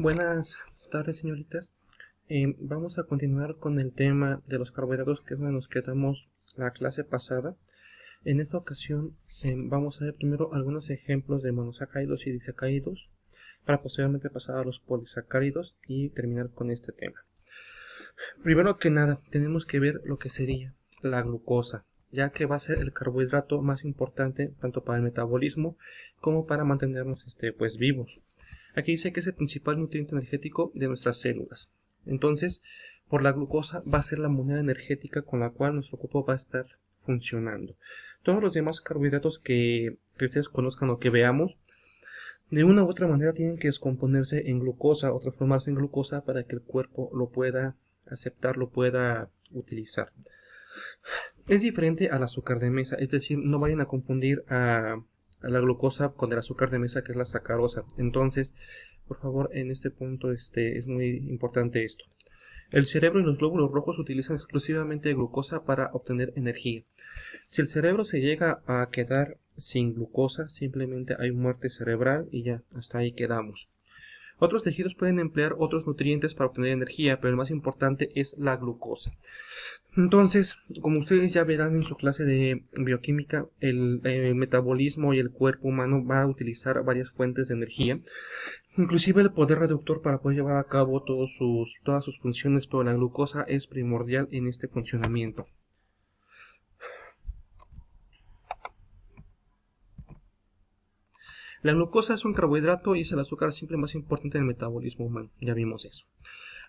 Buenas tardes, señoritas. Vamos a continuar con el tema de los carbohidratos, que es donde nos quedamos la clase pasada. En esta ocasión vamos a ver primero algunos ejemplos de monosacáridos y disacáridos, para posteriormente pasar a los polisacáridos y terminar con este tema. Primero que nada, tenemos que ver lo que sería la glucosa, ya que va a ser el carbohidrato más importante tanto para el metabolismo como para mantenernos vivos. Aquí dice que es el principal nutriente energético de nuestras células. Entonces, por la glucosa va a ser la moneda energética con la cual nuestro cuerpo va a estar funcionando. Todos los demás carbohidratos que ustedes conozcan o que veamos, de una u otra manera tienen que descomponerse en glucosa o transformarse en glucosa para que el cuerpo lo pueda aceptar, lo pueda utilizar. Es diferente al azúcar de mesa, es decir, no vayan a confundir a la glucosa con el azúcar de mesa, que es la sacarosa. Entonces, por favor, en este punto es muy importante esto. El cerebro y los glóbulos rojos utilizan exclusivamente glucosa para obtener energía. Si el cerebro se llega a quedar sin glucosa, simplemente hay muerte cerebral y ya, hasta ahí quedamos. Otros tejidos pueden emplear otros nutrientes para obtener energía, pero el más importante es la glucosa. Entonces, como ustedes ya verán en su clase de bioquímica, el metabolismo y el cuerpo humano va a utilizar varias fuentes de energía, inclusive el poder reductor para poder llevar a cabo todas sus funciones, pero la glucosa es primordial en este funcionamiento. La glucosa es un carbohidrato y es el azúcar simple más importante del metabolismo humano, ya vimos eso.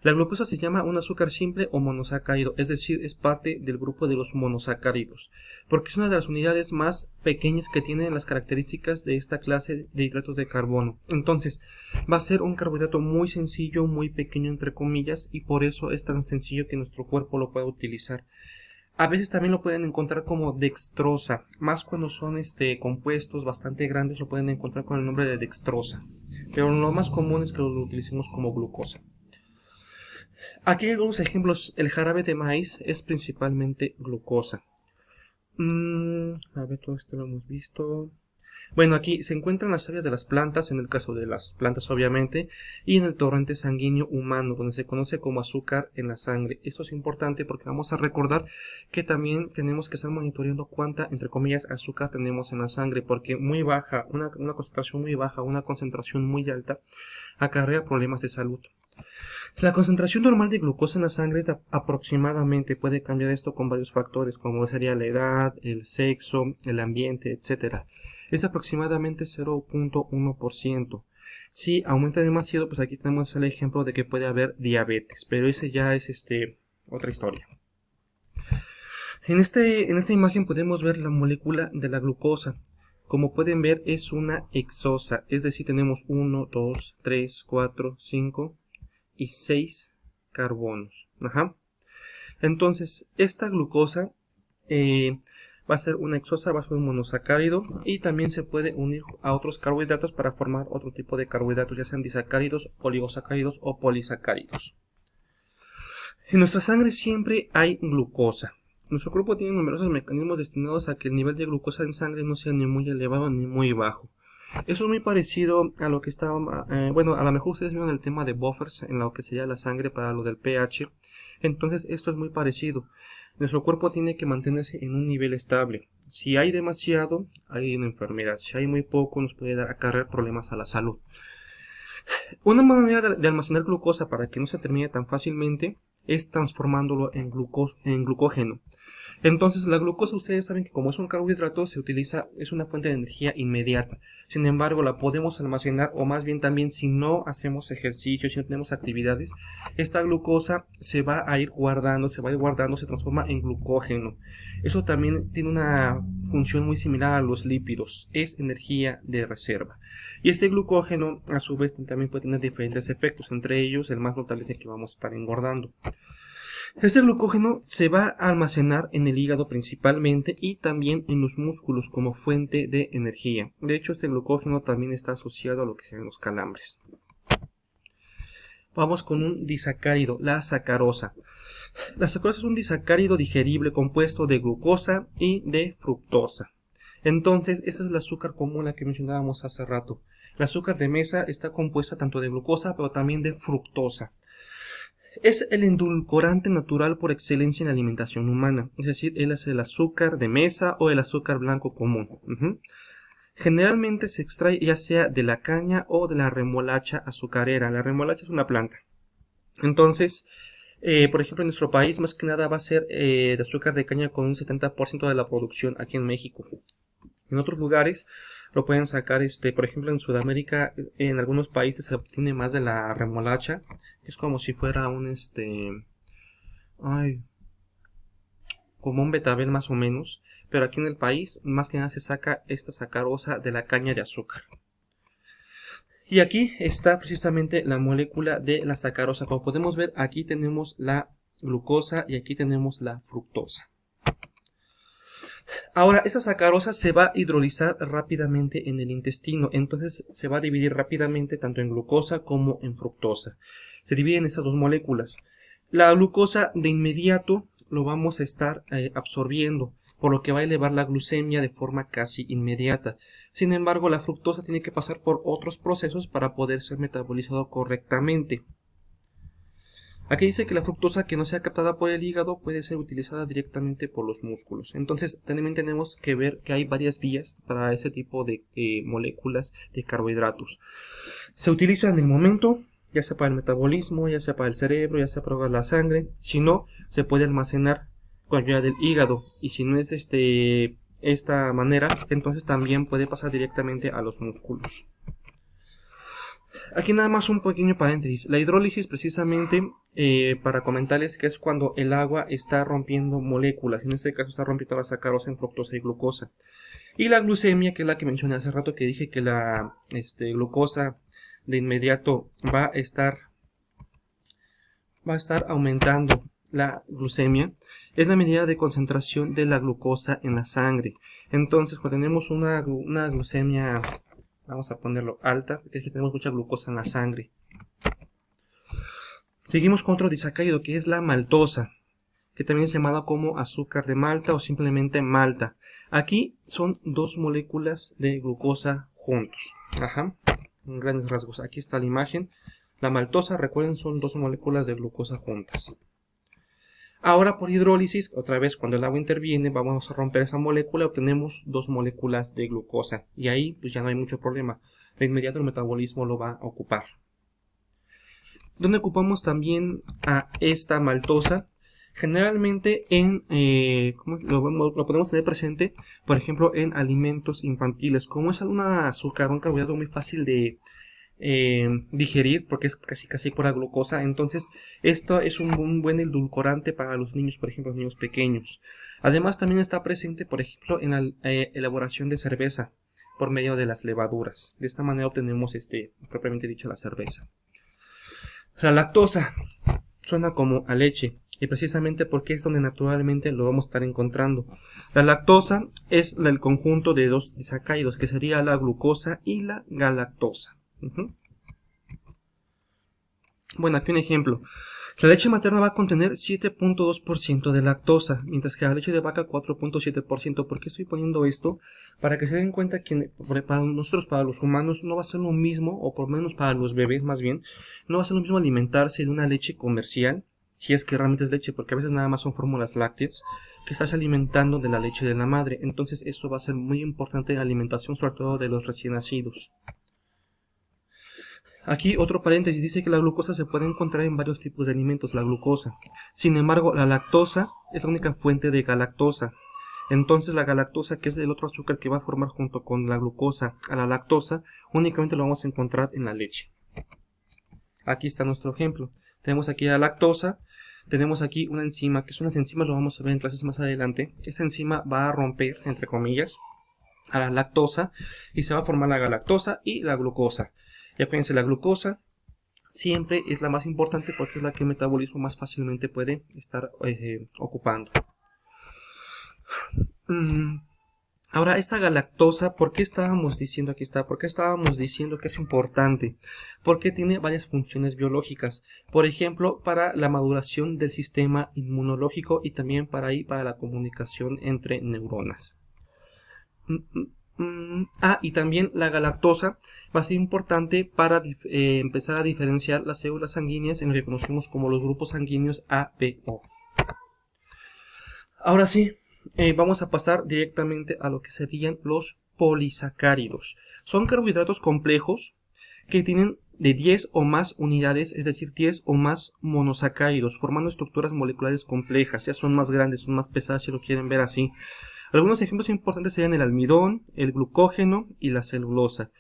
La glucosa se llama un azúcar simple o monosacárido, es decir, es parte del grupo de los monosacáridos, porque es una de las unidades más pequeñas que tienen las características de esta clase de hidratos de carbono. Entonces, va a ser un carbohidrato muy sencillo, muy pequeño entre comillas, y por eso es tan sencillo que nuestro cuerpo lo pueda utilizar. A veces también lo pueden encontrar como dextrosa, más cuando son compuestos bastante grandes lo pueden encontrar con el nombre de dextrosa, pero lo más común es que lo utilicemos como glucosa. Aquí hay algunos ejemplos. El jarabe de maíz es principalmente glucosa. A ver, todo esto lo hemos visto. Bueno, aquí se encuentran las savia de las plantas, en el caso de las plantas obviamente, y en el torrente sanguíneo humano, donde se conoce como azúcar en la sangre. Esto es importante porque vamos a recordar que también tenemos que estar monitoreando cuánta, entre comillas, azúcar tenemos en la sangre, porque muy baja, una concentración muy baja, una concentración muy alta, acarrea problemas de salud. La concentración normal de glucosa en la sangre es aproximadamente, puede cambiar esto con varios factores, como sería la edad, el sexo, el ambiente, etc. Es aproximadamente 0.1%. Si aumenta demasiado, pues aquí tenemos el ejemplo de que puede haber diabetes, pero ese ya es otra historia. En esta imagen podemos ver la molécula de la glucosa. Como pueden ver, es una hexosa, es decir, tenemos 1, 2, 3, 4, 5 y 6 carbonos. Entonces, esta glucosa va a ser una hexosa, va a ser un monosacárido y también se puede unir a otros carbohidratos para formar otro tipo de carbohidratos, ya sean disacáridos, oligosacáridos o polisacáridos. En nuestra sangre siempre hay glucosa. Nuestro cuerpo tiene numerosos mecanismos destinados a que el nivel de glucosa en sangre no sea ni muy elevado ni muy bajo. Eso es muy parecido a lo que estaba, bueno, a lo mejor ustedes vieron el tema de buffers en lo que sería la sangre para lo del pH. Entonces esto es muy parecido. Nuestro cuerpo tiene que mantenerse en un nivel estable. Si hay demasiado, hay una enfermedad. Si hay muy poco, nos puede acarrear problemas a la salud. Una manera de almacenar glucosa para que no se termine tan fácilmente es transformándolo en glucógeno. Entonces la glucosa, ustedes saben que como es un carbohidrato, se utiliza, es una fuente de energía inmediata. Sin embargo, la podemos almacenar, o más bien también si no hacemos ejercicio, si no tenemos actividades, esta glucosa se va a ir guardando, se transforma en glucógeno. Eso también tiene una función muy similar a los lípidos, es energía de reserva. Y este glucógeno, a su vez, también puede tener diferentes efectos, entre ellos el más notable es el que vamos a estar engordando. Este glucógeno se va a almacenar en el hígado principalmente y también en los músculos como fuente de energía. De hecho, este glucógeno también está asociado a lo que sean los calambres. Vamos con un disacárido, la sacarosa. La sacarosa es un disacárido digerible compuesto de glucosa y de fructosa. Entonces, ese es el azúcar común, la que mencionábamos hace rato. El azúcar de mesa está compuesta tanto de glucosa, pero también de fructosa. Es el endulcorante natural por excelencia en la alimentación humana, es decir, él es el azúcar de mesa o el azúcar blanco común. Generalmente se extrae ya sea de la caña o de la remolacha azucarera. La remolacha es una planta. Entonces, por ejemplo, en nuestro país más que nada va a ser de azúcar de caña con un 70% de la producción aquí en México. En otros lugares lo pueden sacar, por ejemplo, en Sudamérica, en algunos países se obtiene más de la remolacha. Es como si fuera un, como un betabel más o menos. Pero aquí en el país, más que nada se saca esta sacarosa de la caña de azúcar. Y aquí está precisamente la molécula de la sacarosa. Como podemos ver, aquí tenemos la glucosa y aquí tenemos la fructosa. Ahora, esta sacarosa se va a hidrolizar rápidamente en el intestino, entonces se va a dividir rápidamente tanto en glucosa como en fructosa. Se dividen estas dos moléculas. La glucosa de inmediato lo vamos a estar absorbiendo, por lo que va a elevar la glucemia de forma casi inmediata. Sin embargo, la fructosa tiene que pasar por otros procesos para poder ser metabolizado correctamente. Aquí dice que la fructosa que no sea captada por el hígado puede ser utilizada directamente por los músculos. Entonces también tenemos que ver que hay varias vías para ese tipo de moléculas de carbohidratos. Se utiliza en el momento, ya sea para el metabolismo, ya sea para el cerebro, ya sea para la sangre. Si no, se puede almacenar con ayuda del hígado. Y si no es de esta manera, entonces también puede pasar directamente a los músculos. Aquí nada más un pequeño paréntesis. La hidrólisis precisamente para comentarles que es cuando el agua está rompiendo moléculas. En este caso está rompiendo la sacarosa en fructosa y glucosa. Y la glucemia, que es la que mencioné hace rato, que dije que la glucosa de inmediato va a estar aumentando la glucemia, es la medida de concentración de la glucosa en la sangre. Entonces, cuando tenemos una glucemia, vamos a ponerlo alta, porque es que tenemos mucha glucosa en la sangre. Seguimos con otro disacárido, que es la maltosa, que también es llamada como azúcar de malta o simplemente malta. Aquí son dos moléculas de glucosa juntos. En grandes rasgos. Aquí está la imagen. La maltosa, recuerden, son dos moléculas de glucosa juntas. Ahora por hidrólisis, otra vez cuando el agua interviene, vamos a romper esa molécula y obtenemos dos moléculas de glucosa. Y ahí pues ya no hay mucho problema. De inmediato el metabolismo lo va a ocupar. ¿Dónde ocupamos también a esta maltosa? Generalmente lo podemos tener presente, por ejemplo, en alimentos infantiles. Como es un azúcar, un carbohidrato muy fácil de digerir, porque es casi pura glucosa, entonces esto es un buen edulcorante para los niños, por ejemplo, los niños pequeños. Además también está presente, por ejemplo, en la elaboración de cerveza por medio de las levaduras. De esta manera obtenemos propiamente dicho la cerveza. La lactosa suena como a leche, y precisamente porque es donde naturalmente lo vamos a estar encontrando. La lactosa es el conjunto de dos disacáridos, que sería la glucosa y la galactosa. Bueno, aquí un ejemplo. La leche materna va a contener 7.2% de lactosa, mientras que la leche de vaca 4.7%. ¿Por qué estoy poniendo esto? Para que se den cuenta que para nosotros, para los humanos, no va a ser lo mismo, o por lo menos para los bebés más bien, no va a ser lo mismo alimentarse de una leche comercial, si es que realmente es leche, porque a veces nada más son fórmulas lácteas, que estás alimentando de la leche de la madre. Entonces eso va a ser muy importante en la alimentación, sobre todo de los recién nacidos. Aquí otro paréntesis, dice que la glucosa se puede encontrar en varios tipos de alimentos, la glucosa. Sin embargo, la lactosa es la única fuente de galactosa. Entonces la galactosa, que es el otro azúcar que va a formar junto con la glucosa a la lactosa, únicamente lo vamos a encontrar en la leche. Aquí está nuestro ejemplo. Tenemos aquí la lactosa, tenemos aquí una enzima, que son las enzimas, lo vamos a ver en clases más adelante. Esta enzima va a romper, entre comillas, a la lactosa y se va a formar la galactosa y la glucosa. Y acuérdense, la glucosa siempre es la más importante porque es la que el metabolismo más fácilmente puede estar ocupando. Ahora, esta galactosa, ¿por qué estábamos diciendo aquí está? ¿Por qué estábamos diciendo que es importante? Porque tiene varias funciones biológicas. Por ejemplo, para la maduración del sistema inmunológico y también para la comunicación entre neuronas. Y también la galactosa va a ser importante para empezar a diferenciar las células sanguíneas en lo que conocemos como los grupos sanguíneos A, B, O. Ahora sí, vamos a pasar directamente a lo que serían los polisacáridos. Son carbohidratos complejos que tienen de 10 o más unidades, es decir, 10 o más monosacáridos, formando estructuras moleculares complejas, ya son más grandes, son más pesadas si lo quieren ver así. Algunos ejemplos importantes serían el almidón, el glucógeno y la celulosa.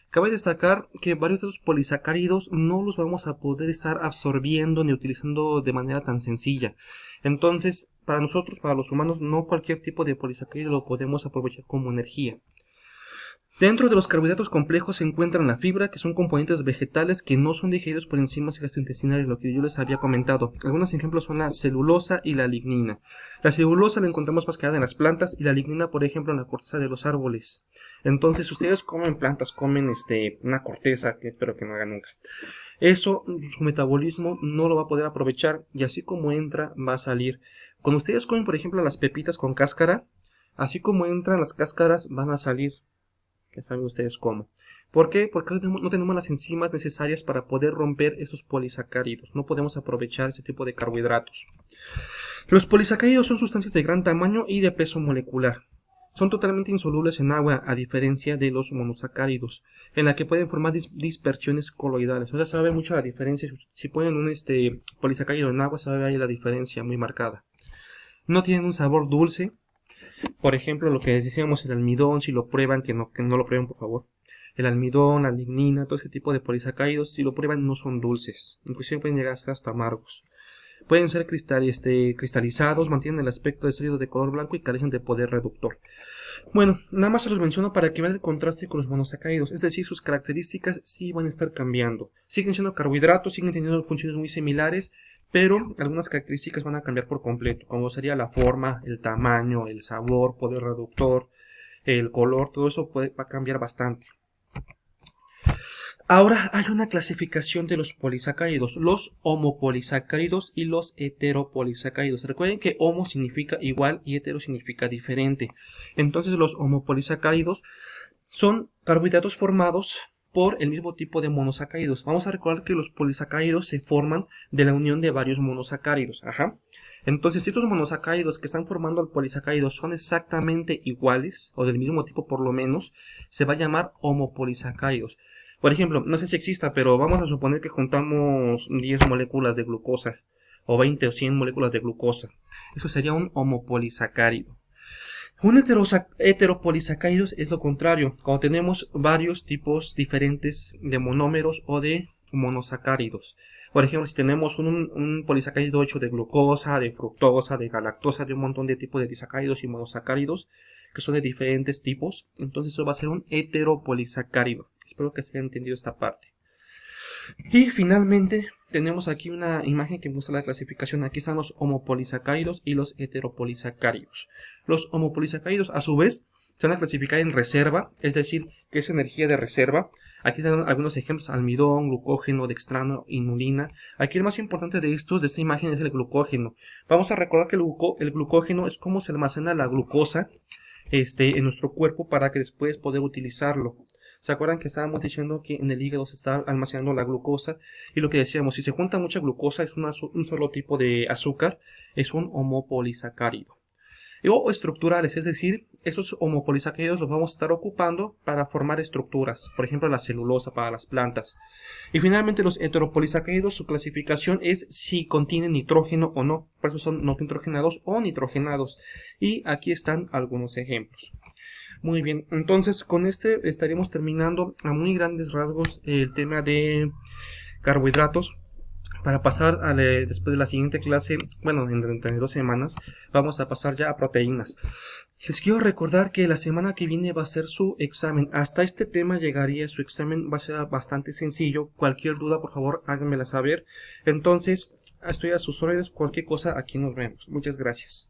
Cabe destacar que varios de esos polisacáridos no los vamos a poder estar absorbiendo ni utilizando de manera tan sencilla. Entonces, para nosotros, para los humanos, no cualquier tipo de polisacárido lo podemos aprovechar como energía. Dentro de los carbohidratos complejos se encuentran la fibra, que son componentes vegetales que no son digeridos por enzimas gastrointestinales, lo que yo les había comentado. Algunos ejemplos son la celulosa y la lignina. La celulosa la encontramos más que nada en las plantas y la lignina, por ejemplo, en la corteza de los árboles. Entonces, si ustedes comen plantas, comen una corteza, que espero que no hagan nunca. Eso, su metabolismo no lo va a poder aprovechar y así como entra, va a salir. Cuando ustedes comen, por ejemplo, las pepitas con cáscara, así como entran las cáscaras, van a salir. Ya saben ustedes cómo. ¿Por qué? Porque no tenemos las enzimas necesarias para poder romper estos polisacáridos. No podemos aprovechar ese tipo de carbohidratos. Los polisacáridos son sustancias de gran tamaño y de peso molecular. Son totalmente insolubles en agua, a diferencia de los monosacáridos, en la que pueden formar dispersiones coloidales. O sea, se va a ver mucho la diferencia. Si ponen un polisacárido en agua, se va a ver ahí la diferencia muy marcada. No tienen un sabor dulce. Por ejemplo, lo que decíamos, el almidón, si lo prueban, que no lo prueben por favor. El almidón, la lignina, todo ese tipo de polisacáridos, si lo prueban no son dulces. Inclusive pueden llegar a ser hasta amargos. Pueden ser cristalizados, mantienen el aspecto de sólido de color blanco y carecen de poder reductor. Bueno, nada más se los menciono para que vean el contraste con los monosacáridos, es decir, sus características sí van a estar cambiando. Siguen siendo carbohidratos, siguen teniendo funciones muy similares, pero algunas características van a cambiar por completo, como sería la forma, el tamaño, el sabor, poder reductor, el color, todo eso va a cambiar bastante. Ahora hay una clasificación de los polisacáridos, los homopolisacáridos y los heteropolisacáridos. Recuerden que homo significa igual y hetero significa diferente. Entonces los homopolisacáridos son carbohidratos formados por el mismo tipo de monosacáridos. Vamos a recordar que los polisacáridos se forman de la unión de varios monosacáridos. Entonces, si estos monosacáridos que están formando el polisacárido son exactamente iguales, o del mismo tipo por lo menos, se va a llamar homopolisacáridos. Por ejemplo, no sé si exista, pero vamos a suponer que juntamos 10 moléculas de glucosa, o 20 o 100 moléculas de glucosa. Eso sería un homopolisacárido. Un heteropolisacárido es lo contrario, cuando tenemos varios tipos diferentes de monómeros o de monosacáridos. Por ejemplo, si tenemos un polisacárido hecho de glucosa, de fructosa, de galactosa, de un montón de tipos de disacáridos y monosacáridos que son de diferentes tipos, entonces eso va a ser un heteropolisacárido. Espero que se haya entendido esta parte. Y finalmente tenemos aquí una imagen que muestra la clasificación. Aquí están los homopolisacáridos y los heteropolisacáridos. Los homopolisacáridos a su vez se van a clasificar en reserva, es decir, que es energía de reserva. Aquí están algunos ejemplos: almidón, glucógeno, dextrano, inulina. Aquí el más importante de esta imagen es el glucógeno. Vamos a recordar que el glucógeno es cómo se almacena la glucosa en nuestro cuerpo para que después poder utilizarlo. ¿Se acuerdan que estábamos diciendo que en el hígado se está almacenando la glucosa? Y lo que decíamos, si se junta mucha glucosa, es un solo tipo de azúcar, es un homopolisacárido. O estructurales, es decir, esos homopolisacáridos los vamos a estar ocupando para formar estructuras, por ejemplo la celulosa para las plantas. Y finalmente los heteropolisacáridos, su clasificación es si contienen nitrógeno o no, por eso son no nitrogenados o nitrogenados. Y aquí están algunos ejemplos. Muy bien, entonces con este estaríamos terminando a muy grandes rasgos el tema de carbohidratos. Para pasar después de la siguiente clase, bueno, entre 2 semanas, vamos a pasar ya a proteínas. Les quiero recordar que la semana que viene va a ser su examen. Hasta este tema llegaría su examen, va a ser bastante sencillo. Cualquier duda, por favor, háganmela saber. Entonces, estoy a sus órdenes. Cualquier cosa, aquí nos vemos. Muchas gracias.